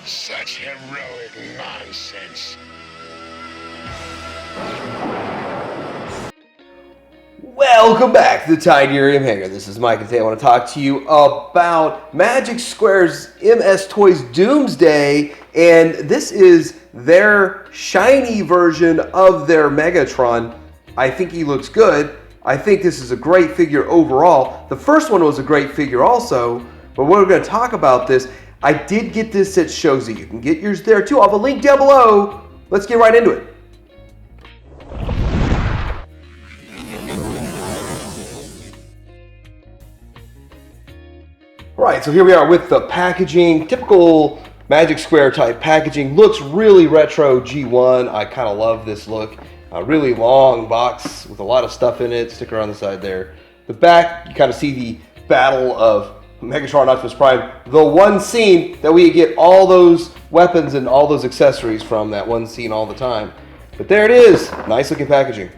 Such heroic nonsense. Welcome back to the Tidarium Hangar. This is Mike, and today I want to talk to you about Magic Square's MS Toys Doomsday, and this is their shiny version of their Megatron. I think he looks good. I think this is a great figure overall. The first one was a great figure also, but we're going to talk about this. I did get this at Shozy. You can get yours there too. I'll have a link down below. Let's get right into it. Alright, so here we are with the packaging. Typical Magic Square type packaging. Looks really retro G1. I kind of love this look. A really long box with a lot of stuff in it. Sticker on the side there. The back, you kind of see the battle of Megatron, Optimus Prime. The one scene that we get all those weapons and all those accessories from, that one scene all the time. But there it is. Nice looking packaging.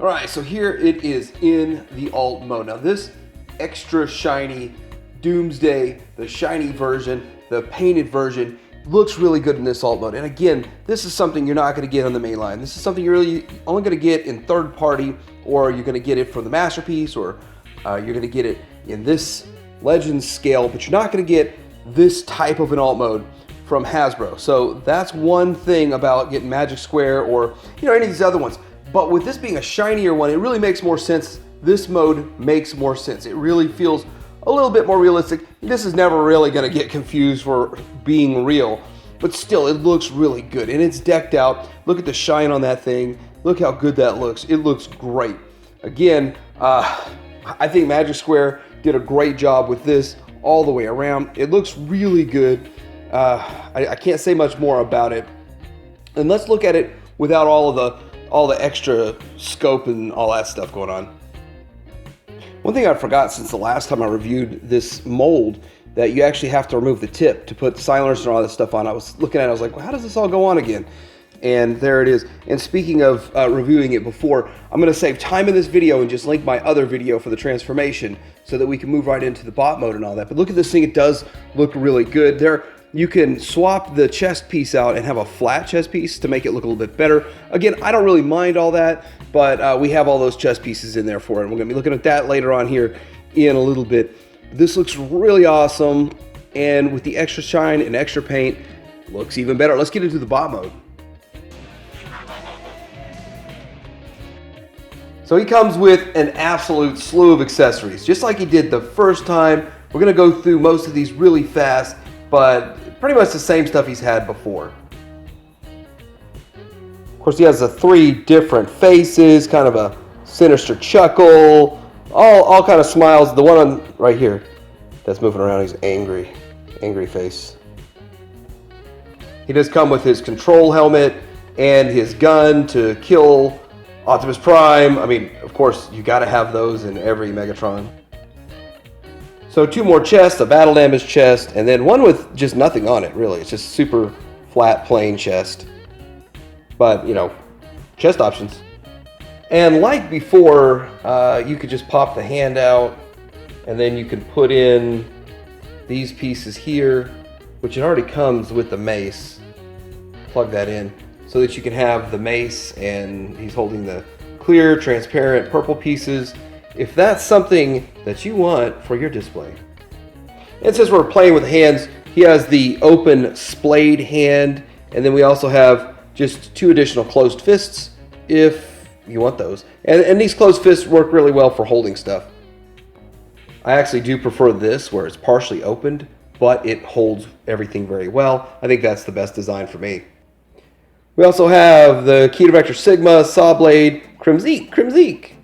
Alright, so here it is in the alt mode. Now this extra shiny Doomsday, the shiny version, the painted version, looks really good in this alt mode. And again, this is something you're not going to get on the main line. This is something you're really only going to get in third party, or you're going to get it from the Masterpiece, or you're going to get it in this Legends scale, but you're not going to get this type of an alt mode from Hasbro. So that's one thing about getting Magic Square or any of these other ones. But with this being a shinier one, it really makes more sense. This mode makes more sense. It really feels a little bit more realistic. This is never really going to get confused for being real, but still, it looks really good. And it's decked out. Look at the shine on that thing. Look how good that looks. It looks great. Again, I think Magic Square did a great job with this all the way around. It looks really good. I can't say much more about it. And let's look at it without all the extra scope and all that stuff going on. One thing I forgot since the last time I reviewed this mold, that you actually have to remove the tip to put silencers and all that stuff on. I was looking at it, I was like, well, how does this all go on again? And there it is. And speaking of reviewing it before, I'm going to save time in this video and just link my other video for the transformation so that we can move right into the bot mode and all that. But look at this thing. It does look really good. There, you can swap the chest piece out and have a flat chest piece to make it look a little bit better. Again, I don't really mind all that, but we have all those chest pieces in there for it. We're going to be looking at that later on here in a little bit. This looks really awesome, and with the extra shine and extra paint, looks even better. Let's get into the bot mode. So he comes with an absolute slew of accessories, just like he did the first time. We're going to go through most of these really fast, but pretty much the same stuff he's had before. Of course, he has the 3 different faces, kind of a sinister chuckle, all kind of smiles. The one on right here that's moving around, he's angry face. He does come with his control helmet and his gun to kill Optimus Prime. I mean, of course, you got to have those in every Megatron. So 2 more chests, a battle damage chest, and then one with just nothing on it, really. It's just super flat, plain chest. But, chest options. And like before, you could just pop the hand out, and then you can put in these pieces here, which it already comes with the mace. Plug that in so that you can have the mace, and he's holding the clear, transparent, purple pieces, if that's something that you want for your display. And since we're playing with hands, he has the open splayed hand, and then we also have just 2 additional closed fists if you want those. And these closed fists work really well for holding stuff. I actually do prefer this where it's partially opened, but it holds everything very well. I think that's the best design for me. We also have the Key to Vector Sigma, Saw Blade, Crimzeek.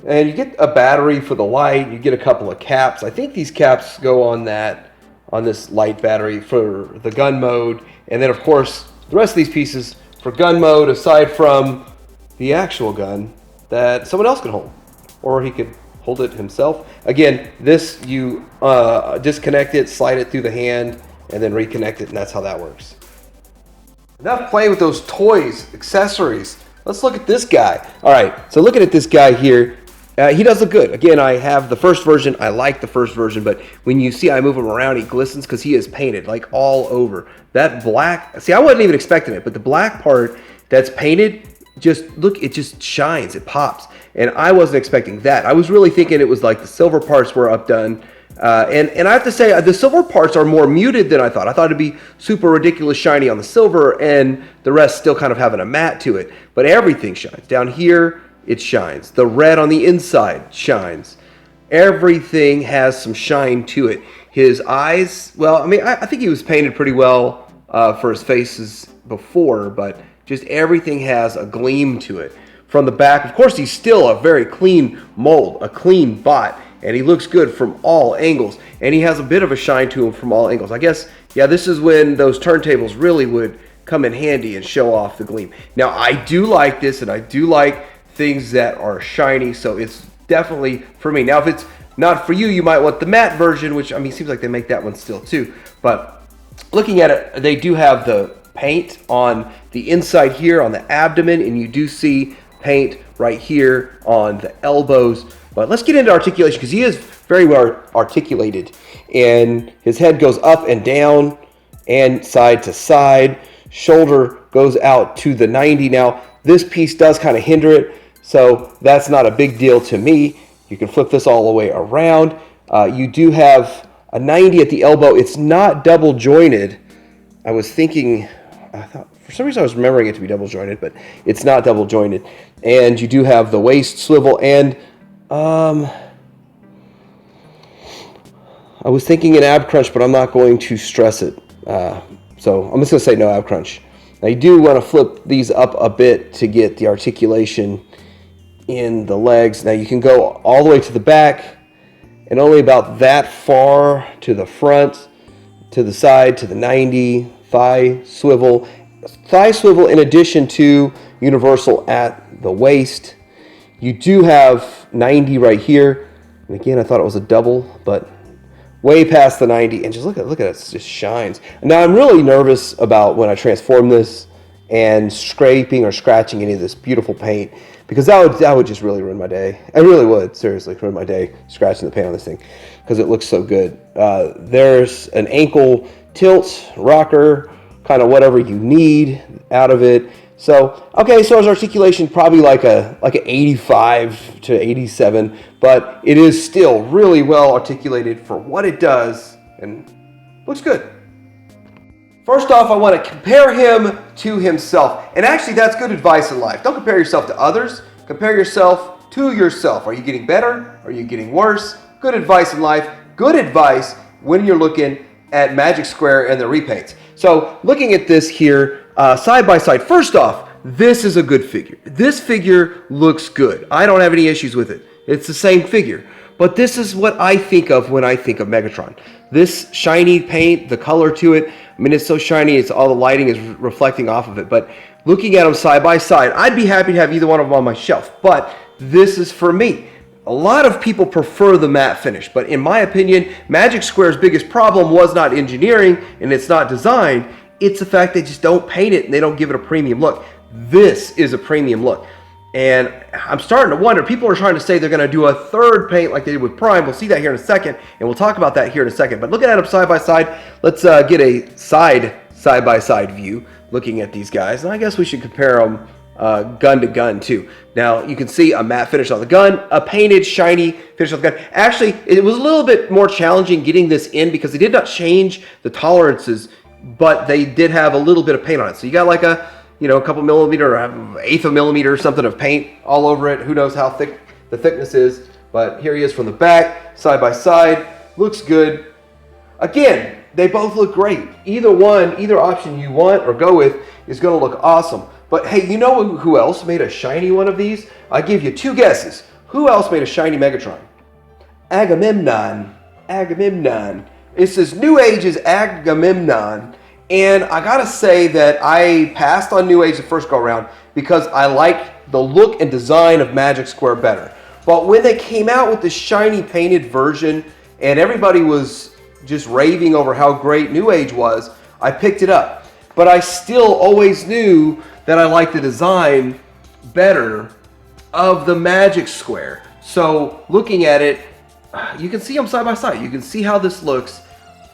And you get a battery for the light. You get a couple of caps. I think these caps go on this light battery for the gun mode. And then, of course, the rest of these pieces for gun mode, aside from the actual gun that someone else can hold. Or he could hold it himself. Again, this, you disconnect it, slide it through the hand, and then reconnect it, and that's how that works. Enough playing with those toys, accessories. Let's look at this guy. All right, so looking at this guy here, He does look good. Again, I have the first version. I like the first version, but when you see I move him around, he glistens because he is painted like all over. That black, see, I wasn't even expecting it, but the black part that's painted, just look, it just shines, it pops. And I wasn't expecting that. I was really thinking it was like the silver parts were updone. And I have to say, the silver parts are more muted than I thought. I thought it'd be super ridiculous shiny on the silver and the rest still kind of having a matte to it. But everything shines. Down here, it shines. The red on the inside shines. Everything has some shine to it. His eyes, well, I mean, I think he was painted pretty well for his faces before, but just everything has a gleam to it. From the back, of course, he's still a very clean mold, a clean bot, and he looks good from all angles. And he has a bit of a shine to him from all angles. I guess, yeah, this is when those turntables really would come in handy and show off the gleam. Now, I do like this, and I do like things that are shiny, so it's definitely for me. Now, if it's not for you, you might want the matte version, which, I mean, seems like they make that one still too. But looking at it, they do have the paint on the inside here on the abdomen, and you do see paint right here on the elbows. But let's get into articulation, because he is very well articulated, and his head goes up and down and side to side. Shoulder goes out to the 90. Now, this piece does kind of hinder it, so that's not a big deal to me. You can flip this all the way around. You do have a 90 at the elbow. It's not double jointed. I was thinking, I thought, for some reason I was remembering it to be double jointed, but it's not double jointed. And you do have the waist swivel, and I was thinking an ab crunch, but I'm not going to stress it. So I'm just going to say no ab crunch. Now, you do want to flip these up a bit to get the articulation in the legs. Now, you can go all the way to the back and only about that far to the front, to the side, to the 90, thigh swivel. Thigh swivel in addition to universal at the waist. You do have 90 right here. And again, I thought it was a double, but way past the 90, and just look at it, it just shines. Now, I'm really nervous about when I transform this and scraping or scratching any of this beautiful paint, because that would just really ruin my day. It really would, seriously, ruin my day scratching the paint on this thing, because it looks so good. There's an ankle tilt, rocker, kind of whatever you need out of it. So, okay, so his articulation probably like a 85 to 87, but it is still really well articulated for what it does and looks good. First off, I want to compare him to himself. And actually, that's good advice in life. Don't compare yourself to others. Compare yourself to yourself. Are you getting better? Are you getting worse? Good advice in life. Good advice when you're looking at Magic Square and the repaints. So, looking at this here, side by side. First off, this is a good figure. This figure looks good. I don't have any issues with it. It's the same figure. But this is what I think of when I think of Megatron. This shiny paint, the color to it, I mean, it's so shiny, it's all the lighting is reflecting off of it. But looking at them side by side, I'd be happy to have either one of them on my shelf. But this is for me. A lot of people prefer the matte finish, but in my opinion, Magic Square's biggest problem was not engineering and it's not design. It's the fact they just don't paint it and they don't give it a premium look. This is a premium look. And I'm starting to wonder, people are trying to say they're going to do a third paint like they did with Prime. We'll see that here in a second, and we'll talk about that here in a second. But looking at them side by side, let's get a side-by-side view looking at these guys. And I guess we should compare them gun to gun too. Now, you can see a matte finish on the gun, a painted, shiny finish on the gun. Actually, it was a little bit more challenging getting this in because they did not change the tolerances, but they did have a little bit of paint on it. So you got like a couple millimeter or eighth of a millimeter or something of paint all over it. Who knows how thick the thickness is, but here he is from the back, side by side. Looks good. Again, they both look great. Either option you want or go with is going to look awesome. But hey, you know who else made a shiny one of these? I give you two guesses. Who else made a shiny Megatron? Agamemnon. It's this New Age's Agamemnon. And I gotta say that I passed on New Age the first go around because I like the look and design of Magic Square better. But when they came out with the shiny painted version and everybody was just raving over how great New Age was, I picked it up. But I still always knew that I liked the design better of the Magic Square. So looking at it, you can see them side by side. You can see how this looks,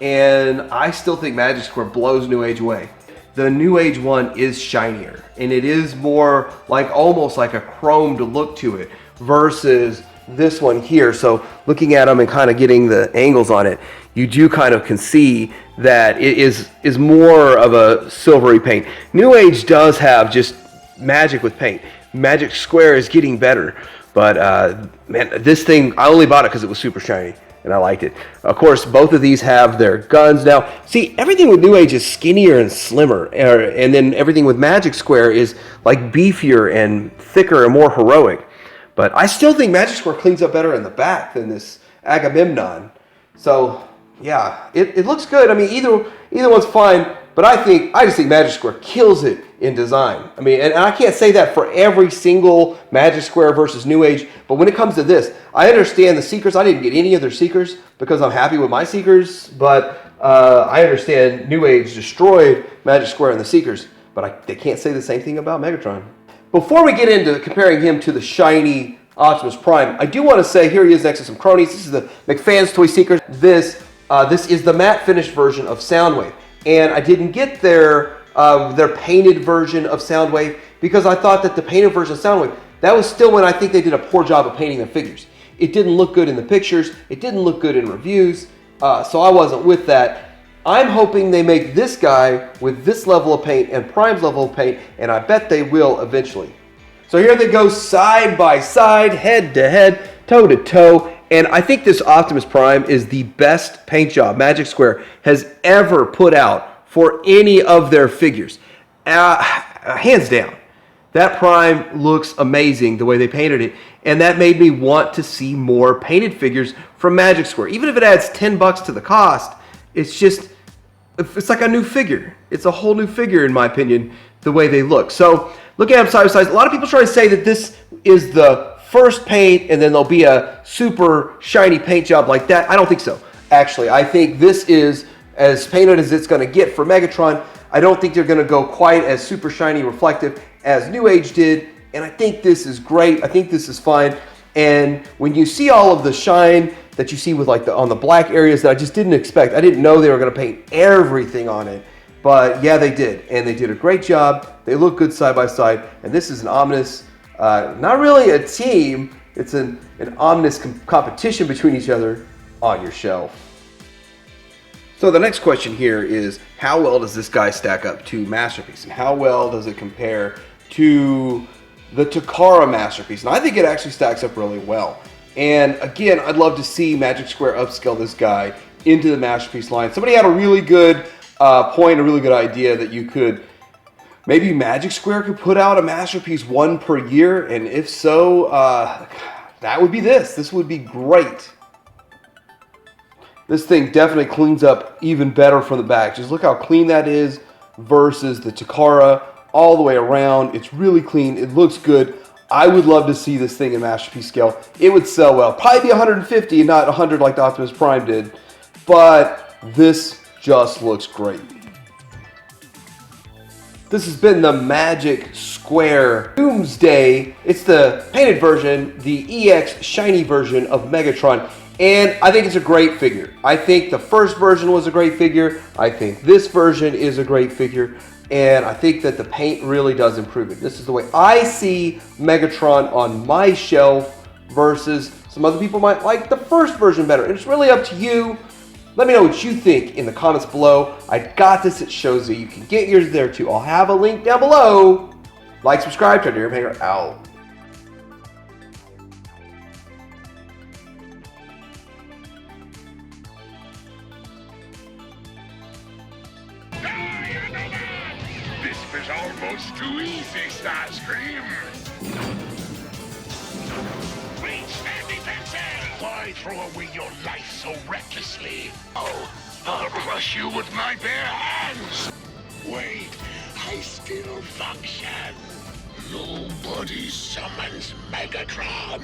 and I still think Magic Square blows New Age away. The New Age one is shinier, and it is more like almost like a chromed look to it versus this one here. So looking at them and kind of getting the angles on it, you do kind of can see that it is more of a silvery paint. New Age does have just magic with paint. Magic Square is getting better, but man, this thing, I only bought it because it was super shiny and I liked it. Of course, both of these have their guns now. See, everything with New Age is skinnier and slimmer, and then everything with Magic Square is like beefier and thicker and more heroic. But I still think Magic Square cleans up better in the back than this Agamemnon. So yeah, it looks good. I mean, either one's fine, but I just think Magic Square kills it in design. I mean, and I can't say that for every single Magic Square versus New Age, but when it comes to this, I understand the Seekers. I didn't get any of their Seekers because I'm happy with my Seekers, but I understand New Age destroyed Magic Square and the Seekers, but they can't say the same thing about Megatron. Before we get into comparing him to the shiny Optimus Prime, I do want to say here he is next to some cronies. This is the McFan's Toy Seekers. This is the matte finished version of Soundwave, and I didn't get their painted version of Soundwave because I thought that the painted version of Soundwave, that was still when I think they did a poor job of painting their figures. It didn't look good in the pictures. It didn't look good in reviews, so I wasn't with that. I'm hoping they make this guy with this level of paint and Prime's level of paint, and I bet they will eventually. So here they go side by side, head to head, toe to toe, and I think this Optimus Prime is the best paint job Magic Square has ever put out for any of their figures. Hands down. That Prime looks amazing the way they painted it, and that made me want to see more painted figures from Magic Square. Even if it adds $10 to the cost, it's like a new figure. It's a whole new figure, in my opinion, the way they look. So, look at them side by side. A lot of people try to say that this is the first paint and then there'll be a super shiny paint job like that. I don't think so. Actually, I think this is as painted as it's going to get for Megatron. I don't think they're going to go quite as super shiny reflective as New Age did, and I think this is great. I think this is fine. And when you see all of the shine that you see with like on the black areas that I just didn't expect. I didn't know they were going to paint everything on it, but yeah, they did, and they did a great job. They look good side by side, and this is an ominous, not really a team, it's an ominous competition between each other on your shelf. So the next question here is, how well does this guy stack up to Masterpiece, and how well does it compare to the Takara Masterpiece? And I think it actually stacks up really well. And again, I'd love to see Magic Square upscale this guy into the Masterpiece line. Somebody had a really good point, a really good idea that you could, maybe Magic Square could put out a Masterpiece one per year, and if so, that would be this. This would be great. This thing definitely cleans up even better from the back. Just look how clean that is versus the Takara all the way around. It's really clean. It looks good. I would love to see this thing in Masterpiece scale. It would sell well. Probably be 150 and not 100 like the Optimus Prime did. But this just looks great. This has been the Magic Square Doomsday. It's the painted version, the EX shiny version of Megatron. And I think it's a great figure. I think the first version was a great figure. I think this version is a great figure. And I think that the paint really does improve it. This is the way I see Megatron on my shelf versus some other people might like the first version better. It's really up to you. Let me know what you think in the comments below. I got this at Shozi. You can get yours there too. I'll have a link down below. Like, subscribe, turn your hanger out. This was almost too easy, Starscream. Reach their defenses! Why throw away your life so recklessly? Oh, I'll crush you with my bare hands! Wait, I still function. Nobody summons Megatron.